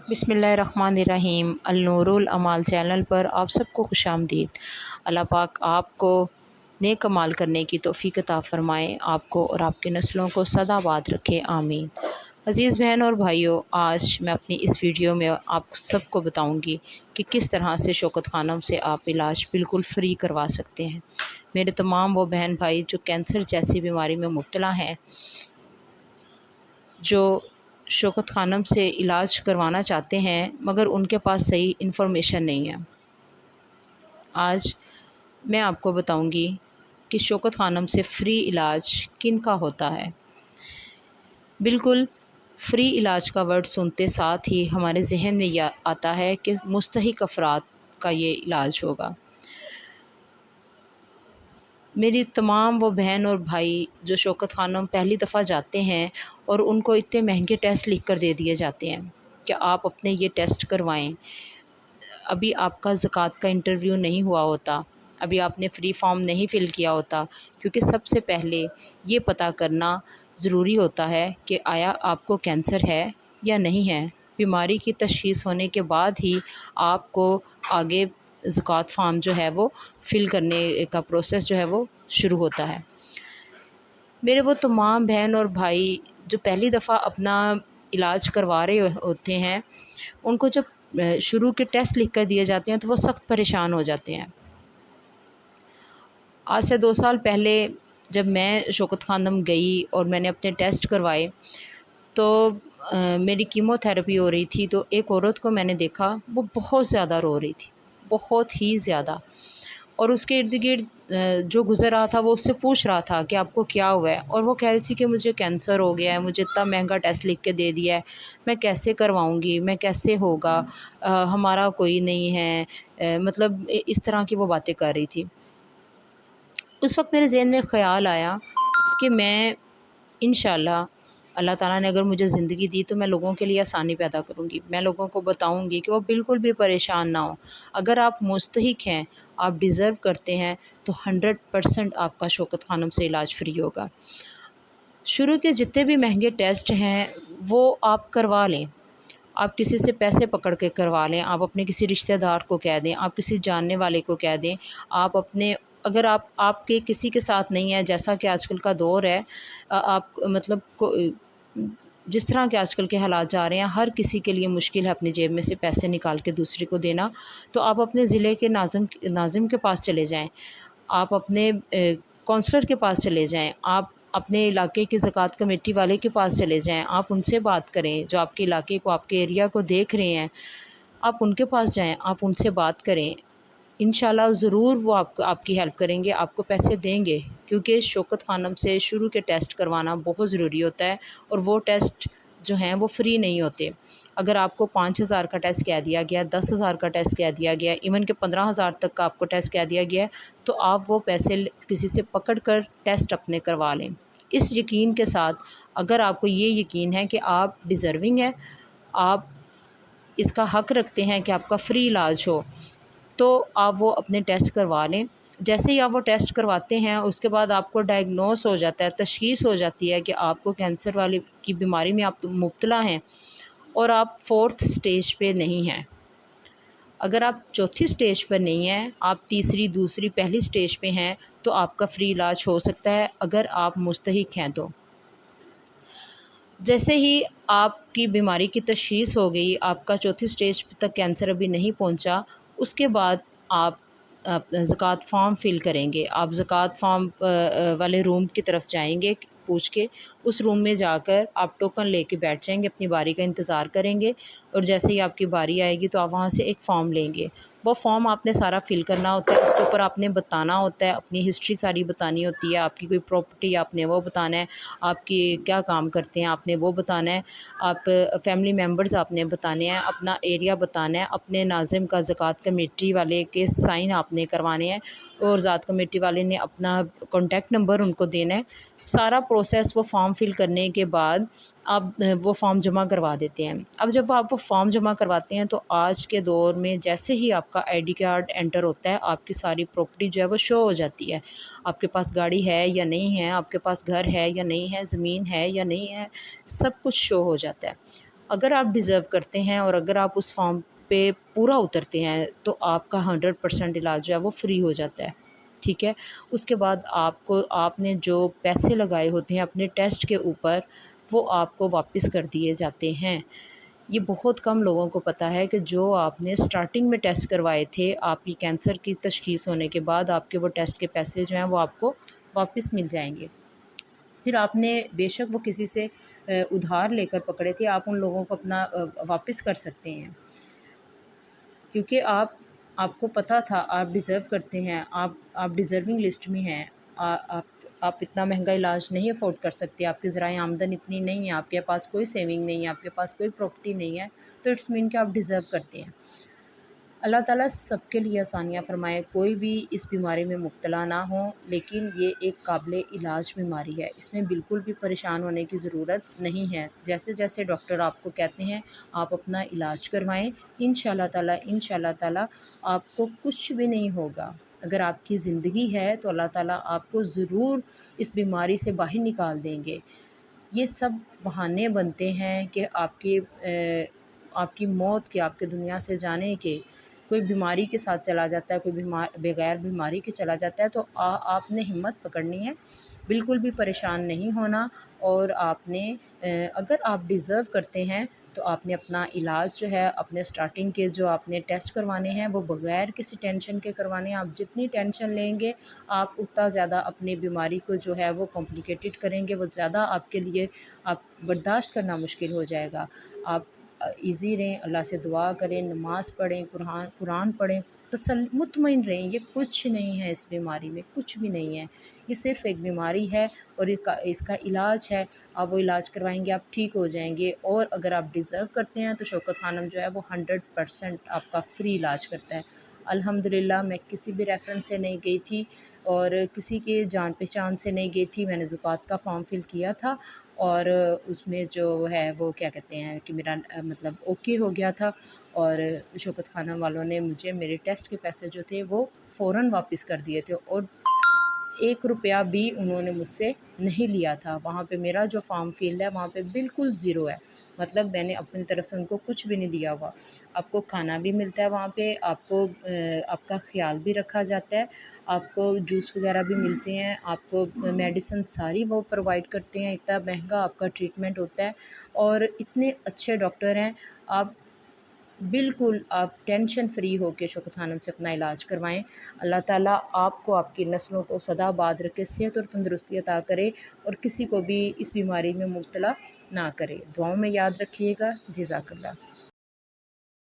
بسم اللہ الرحمن الرحیم۔ النور العمال چینل پر آپ سب کو خوش آمدید۔ اللہ پاک آپ کو نیک عمال کرنے کی توفیق عطا فرمائے، آپ کو اور آپ کی نسلوں کو سدا آباد رکھے، آمین۔ عزیز بہن اور بھائیوں، آج میں اپنی اس ویڈیو میں آپ سب کو بتاؤں گی کہ کس طرح سے شوکت خانم سے آپ علاج بالکل فری کروا سکتے ہیں۔ میرے تمام وہ بہن بھائی جو کینسر جیسی بیماری میں مبتلا ہیں، جو شوکت خانم سے علاج کروانا چاہتے ہیں مگر ان کے پاس صحیح انفارمیشن نہیں ہے، آج میں آپ کو بتاؤں گی کہ شوکت خانم سے فری علاج کن کا ہوتا ہے۔ بالکل فری علاج کا ورڈ سنتے ساتھ ہی ہمارے ذہن میں یہ آتا ہے کہ مستحق افراد کا یہ علاج ہوگا۔ میری تمام وہ بہن اور بھائی جو شوکت خانم پہلی دفعہ جاتے ہیں اور ان کو اتنے مہنگے ٹیسٹ لکھ کر دے دیے جاتے ہیں کہ آپ اپنے یہ ٹیسٹ کروائیں، ابھی آپ کا زکوٰۃ کا انٹرویو نہیں ہوا ہوتا، ابھی آپ نے فری فارم نہیں فل کیا ہوتا، کیونکہ سب سے پہلے یہ پتہ کرنا ضروری ہوتا ہے کہ آیا آپ کو کینسر ہے یا نہیں ہے۔ بیماری کی تشخیص ہونے کے بعد ہی آپ کو آگے زکوٰۃ فارم جو ہے وہ فل کرنے کا پروسیس جو ہے وہ شروع ہوتا ہے۔ میرے وہ تمام بہن اور بھائی جو پہلی دفعہ اپنا علاج کروا رہے ہوتے ہیں، ان کو جب شروع کے ٹیسٹ لکھ کر دیے جاتے ہیں تو وہ سخت پریشان ہو جاتے ہیں۔ آج سے 2 سال پہلے جب میں شوکت خانم گئی اور میں نے اپنے ٹیسٹ کروائے تو میری کیمو تھراپی ہو رہی تھی، تو ایک عورت کو میں نے دیکھا، وہ بہت زیادہ رو رہی تھی، بہت ہی زیادہ، اور اس کے ارد گرد جو گزر رہا تھا وہ اس سے پوچھ رہا تھا کہ آپ کو کیا ہوا ہے، اور وہ کہہ رہی تھی کہ مجھے کینسر ہو گیا ہے، مجھے اتنا مہنگا ٹیسٹ لکھ کے دے دیا ہے، میں کیسے کرواؤں گی، میں کیسے ہوگا، ہمارا کوئی نہیں ہے، مطلب اس طرح کی وہ باتیں کر رہی تھی۔ اس وقت میرے ذہن میں خیال آیا کہ میں انشاءاللہ اللہ تعالیٰ نے اگر مجھے زندگی دی تو میں لوگوں کے لیے آسانی پیدا کروں گی، میں لوگوں کو بتاؤں گی کہ وہ بالکل بھی پریشان نہ ہوں۔ اگر آپ مستحق ہیں، آپ ڈیزرو کرتے ہیں، تو 100% آپ کا شوکت خانم سے علاج فری ہوگا۔ شروع کے جتنے بھی مہنگے ٹیسٹ ہیں وہ آپ کروا لیں، آپ کسی سے پیسے پکڑ کے کروا لیں، آپ اپنے کسی رشتہ دار کو کہہ دیں، آپ کسی جاننے والے کو کہہ دیں، آپ اپنے اگر آپ کے کسی کے ساتھ نہیں ہے، جیسا کہ آج کل کا دور ہے، آپ مطلب جس طرح کے آج کل کے حالات جا رہے ہیں، ہر کسی کے لیے مشکل ہے اپنی جیب میں سے پیسے نکال کے دوسرے کو دینا، تو آپ اپنے ضلع کے ناظم کے پاس چلے جائیں، آپ اپنے کونسلر کے پاس چلے جائیں، آپ اپنے علاقے کی زکوٰۃ کمیٹی والے کے پاس چلے جائیں، آپ ان سے بات کریں، جو آپ کے علاقے کو، آپ کے ایریا کو دیکھ رہے ہیں، آپ ان کے پاس جائیں، آپ ان سے بات کریں، انشاءاللہ ضرور وہ آپ کی ہیلپ کریں گے، آپ کو پیسے دیں گے، کیونکہ شوکت خانم سے شروع کے ٹیسٹ کروانا بہت ضروری ہوتا ہے، اور وہ ٹیسٹ جو ہیں وہ فری نہیں ہوتے۔ اگر آپ کو 5,000 کا ٹیسٹ کہہ دیا گیا، 10,000 کا ٹیسٹ کہہ دیا گیا، ایون کہ 15,000 تک کا آپ کو ٹیسٹ کہہ دیا گیا، تو آپ وہ پیسے کسی سے پکڑ کر ٹیسٹ اپنے کروا لیں، اس یقین کے ساتھ، اگر آپ کو یہ یقین ہے کہ آپ ڈیزرونگ ہیں، آپ اس کا حق رکھتے ہیں کہ آپ کا فری علاج ہو، تو آپ وہ اپنے ٹیسٹ کروا لیں۔ جیسے ہی آپ وہ ٹیسٹ کرواتے ہیں، اس کے بعد آپ کو ڈائگنوس ہو جاتا ہے، تشخیص ہو جاتی ہے کہ آپ کو کینسر والی کی بیماری میں آپ مبتلا ہیں، اور آپ 4تھ اسٹیج پہ نہیں ہیں۔ اگر آپ 4تھی اسٹیج پر نہیں ہیں، آپ تیسری، دوسری، پہلی اسٹیج پہ ہیں، تو آپ کا فری علاج ہو سکتا ہے اگر آپ مستحق ہیں تو۔ جیسے ہی آپ کی بیماری کی تشخیص ہو گئی، آپ کا 4تھی اسٹیج تک کینسر ابھی نہیں پہنچا، اس کے بعد آپ زکوٰۃ فارم فل کریں گے، آپ زکوٰۃ فارم والے روم کی طرف جائیں گے، پوچھ کے اس روم میں جا کر آپ ٹوکن لے کے بیٹھ جائیں گے، اپنی باری کا انتظار کریں گے، اور جیسے ہی آپ کی باری آئے گی تو آپ وہاں سے ایک فارم لیں گے۔ وہ فارم آپ نے سارا فل کرنا ہوتا ہے، اس کے اوپر آپ نے بتانا ہوتا ہے، اپنی ہسٹری ساری بتانی ہوتی ہے، آپ کی کوئی پراپرٹی آپ نے وہ بتانا ہے، آپ کی کیا کام کرتے ہیں آپ نے وہ بتانا ہے، آپ فیملی ممبرز آپ نے بتانے ہیں، اپنا ایریا بتانا ہے، اپنے ناظم کا زکوٰۃ کمیٹی والے کے سائن آپ نے کروانے ہیں، اور زکوٰۃ کمیٹی والے نے اپنا کانٹیکٹ نمبر ان کو دینا ہے۔ سارا پروسیس وہ فارم فل کرنے کے بعد آپ وہ فارم جمع کروا دیتے ہیں۔ اب جب آپ وہ فارم جمع کرواتے ہیں تو آج کے دور میں جیسے ہی آپ کا آئی ڈی کارڈ انٹر ہوتا ہے، آپ کی ساری پراپرٹی جو ہے وہ شو ہو جاتی ہے، آپ کے پاس گاڑی ہے یا نہیں ہے، آپ کے پاس گھر ہے یا نہیں ہے، زمین ہے یا نہیں ہے، سب کچھ شو ہو جاتا ہے۔ اگر آپ ڈیزرو کرتے ہیں اور اگر آپ اس فارم پہ پورا اترتے ہیں تو آپ کا 100% علاج جو ہے وہ فری ہو جاتا ہے، ٹھیک ہے۔ اس کے بعد آپ نے جو پیسے لگائے ہوتے ہیں اپنے ٹیسٹ کے اوپر، وہ آپ کو واپس کر دیے جاتے ہیں۔ یہ بہت کم لوگوں کو پتہ ہے کہ جو آپ نے سٹارٹنگ میں ٹیسٹ کروائے تھے، آپ کی کینسر کی تشخیص ہونے کے بعد آپ کے وہ ٹیسٹ کے پیسے جو ہیں وہ آپ کو واپس مل جائیں گے۔ پھر آپ نے بے شک وہ کسی سے ادھار لے کر پکڑے تھے، آپ ان لوگوں کو اپنا واپس کر سکتے ہیں، کیونکہ آپ کو پتہ تھا آپ ڈیزرو کرتے ہیں، آپ ڈیزرونگ لسٹ میں ہیں، آپ اتنا مہنگا علاج نہیں افورڈ کر سکتے، آپ کی ذرائع آمدن اتنی نہیں ہے، آپ کے پاس کوئی سیونگ نہیں ہے، آپ کے پاس کوئی پراپرٹی نہیں ہے، تو اٹس مین کہ آپ ڈیزرو کرتے ہیں۔ اللہ تعالیٰ سب کے لیے آسانیاں فرمائے، کوئی بھی اس بیماری میں مبتلا نہ ہوں، لیکن یہ ایک قابل علاج بیماری ہے، اس میں بالکل بھی پریشان ہونے کی ضرورت نہیں ہے۔ جیسے جیسے ڈاکٹر آپ کو کہتے ہیں آپ اپنا علاج کروائیں، انشاءاللہ آپ کو کچھ بھی نہیں ہوگا۔ اگر آپ کی زندگی ہے تو اللہ تعالیٰ آپ کو ضرور اس بیماری سے باہر نکال دیں گے۔ یہ سب بہانے بنتے ہیں کہ آپ کی موت کے، آپ کے دنیا سے جانے کے، کوئی بیماری کے ساتھ چلا جاتا ہے، کوئی بغیر بیماری کے چلا جاتا ہے، تو آپ نے ہمت پکڑنی ہے، بالکل بھی پریشان نہیں ہونا، اور آپ نے اگر آپ ڈیزرو کرتے ہیں تو آپ نے اپنا علاج جو ہے، اپنے سٹارٹنگ کے جو آپ نے ٹیسٹ کروانے ہیں وہ بغیر کسی ٹینشن کے کروانے ہیں۔ آپ جتنی ٹینشن لیں گے آپ اتنا زیادہ اپنی بیماری کو جو ہے وہ کمپلیکیٹڈ کریں گے، وہ زیادہ آپ کے لیے آپ برداشت کرنا مشکل ہو جائے گا۔ آپ ایزی رہیں، اللہ سے دعا کریں، نماز پڑھیں، قرآن پڑھیں، مطمئن رہیں، یہ کچھ نہیں ہے، اس بیماری میں کچھ بھی نہیں ہے، یہ صرف ایک بیماری ہے اور اس کا علاج ہے، آپ وہ علاج کروائیں گے آپ ٹھیک ہو جائیں گے۔ اور اگر آپ ڈیزرو کرتے ہیں تو شوکت خانم جو ہے وہ 100% آپ کا فری علاج کرتا ہے۔ الحمدللہ میں کسی بھی ریفرنس سے نہیں گئی تھی اور کسی کے جان پہچان سے نہیں گئی تھی، میں نے زکوٰۃ کا فارم فل کیا تھا اور اس میں جو ہے وہ کیا کہتے ہیں کہ میرا مطلب اوکے ہو گیا تھا، اور شوکت خانم والوں نے مجھے میرے ٹیسٹ کے پیسے جو تھے وہ فوراً واپس کر دیے تھے، اور 1 روپیہ بھی انہوں نے مجھ سے نہیں لیا تھا۔ وہاں پہ میرا جو فارم فیلڈ ہے وہاں پہ بالکل زیرو ہے، مطلب میں نے اپنی طرف سے ان کو کچھ بھی نہیں دیا ہوا۔ آپ کو کھانا بھی ملتا ہے وہاں پہ، آپ کا خیال بھی رکھا جاتا ہے، آپ کو جوس وغیرہ بھی ملتے ہیں، آپ کو میڈیسن ساری وہ پرووائڈ کرتے ہیں، اتنا مہنگا آپ کا ٹریٹمنٹ ہوتا ہے اور اتنے اچھے ڈاکٹر ہیں۔ آپ بالکل آپ ٹینشن فری ہو کے شوکت خانم سے اپنا علاج کروائیں۔ اللہ تعالیٰ آپ کو آپ کی نسلوں کو سدا باد رکھے، صحت اور تندرستی عطا کرے اور کسی کو بھی اس بیماری میں مبتلا نہ کرے۔ دعاؤں میں یاد رکھیے گا۔ جزاک اللہ۔